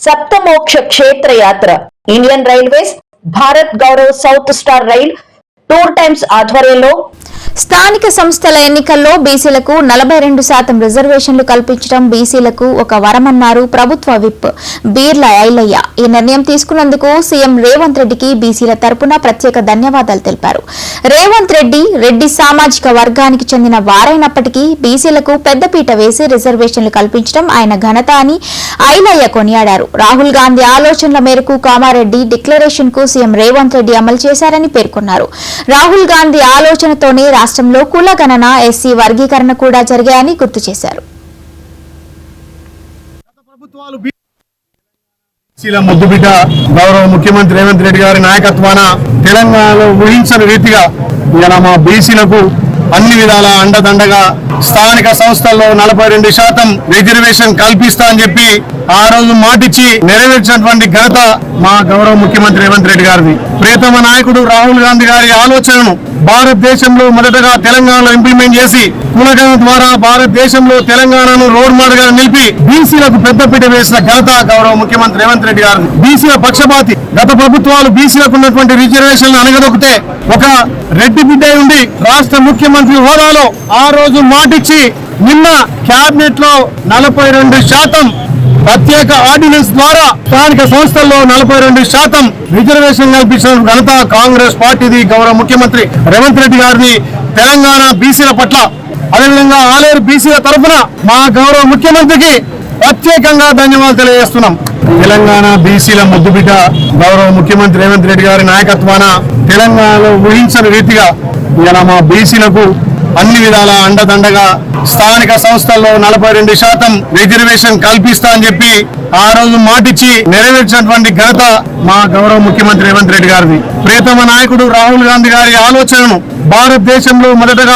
సప్తమోక్ష క్షేత్ర యాత్ర Indian railways Bharat Gaurav south star rail tour times ఆధ్వర్యంలో స్థానిక సంస్థల ఎన్నికల్లో బీసీలకు 42% రిజర్వేషన్లు కల్పించడం బీసీలకు ఒక వరమన్నారు ప్రభుత్వ విప్ బీర్ల ఐలయ్య. ఈ నిర్ణయం తీసుకున్నందుకు సీఎం రేవంత్ రెడ్డికి బీసీల తరపున ప్రత్యేక ధన్యవాదాలు తెలిపారు. రేవంత్ రెడ్డి సామాజిక వర్గానికి చెందిన వారైనప్పటికీ బీసీలకు పెద్దపీట వేసి రిజర్వేషన్లు కల్పించడం ఆయన ఘనత అని ఐలయ్య కొనియాడారు. రాహుల్ గాంధీ ఆలోచనల మేరకు కామారెడ్డి డిక్లరేషన్ కు సీఎం రేవంత్ రెడ్డి అమలు చేశారని పేర్కొన్నారు. రాహుల్ గాంధీ ఆలోచనతోనే రాష్ట్రంలో కుల గణన ఎస్సీ వర్గీకరణ కూడా జరిగాయని గుర్తు చేశారు. ముద్దుబిడ్డ గౌరవ ముఖ్యమంత్రి రేవంత్ రెడ్డి గారి నాయకత్వాన తెలంగాణలో ఊహించని రీతిగా ఇలా మా బీసీలకు అన్ని విధాల అండదండగా స్థానిక సంస్థల్లో 42% రిజర్వేషన్ కల్పిస్తా అని చెప్పి ఆ రోజు మాటిచ్చి నెరవేర్చినటువంటి ఘనత మా గౌరవ ముఖ్యమంత్రి రేవంత్ రెడ్డి గారిది. ప్రియతమ నాయకుడు రాహుల్ గాంధీ గారి ఆలోచనను భారతదేశంలో మొదటగా తెలంగాణలో ఇంప్లిమెంట్ చేసి కులగణన ద్వారా భారతదేశంలో తెలంగాణను రోడ్ మోడల్ గా నిలిపి బీసీలకు పెద్దపీట వేసిన ఘనత గౌరవ ముఖ్యమంత్రి రేవంత్ రెడ్డి గారు. బీసీల పక్షపాతి గత ప్రభుత్వాలు బీసీలకు ఉన్నటువంటి రిజర్వేషన్లు అనగదొక్కితే ఒక రెడ్డి బిడ్డ ఉండి రాష్ట్ర ముఖ్యమంత్రి హోదాలో ఆ రోజు మాటిచ్చి నిన్న క్యాబినెట్ లో 42% ప్రత్యేక ఆర్డినెన్స్ ద్వారా స్థానిక సంస్థల్లో 42% రిజర్వేషన్ కల్పించిన ఘనత కాంగ్రెస్ పార్టీది. గౌరవ ముఖ్యమంత్రి రేవంత్ రెడ్డి గారిని తెలంగాణ బీసీల పట్ల అదేవిధంగా ఆలేరు బీసీల తరఫున మా గౌరవ ముఖ్యమంత్రికి ప్రత్యేకంగా ధన్యవాదాలు తెలియజేస్తున్నాం. తెలంగాణ బీసీల ముద్దుబిడ్డ గౌరవ ముఖ్యమంత్రి రేవంత్ రెడ్డి గారి నాయకత్వాన తెలంగాణలో ఊహించని రీతిగా ఇలా మా బీసీలకు అన్ని విధాల అండదండగా స్థానిక సంస్థల్లో 42% రిజర్వేషన్ కల్పిస్తా అని చెప్పి ఆ రోజు మాటిచ్చి నెరవేర్చినటువంటి ఘనత మా గౌరవ ముఖ్యమంత్రి రేవంత్ రెడ్డి గారిది. ప్రియతమ నాయకుడు రాహుల్ గాంధీ గారి ఆలోచనను భారతదేశంలో మొదటగా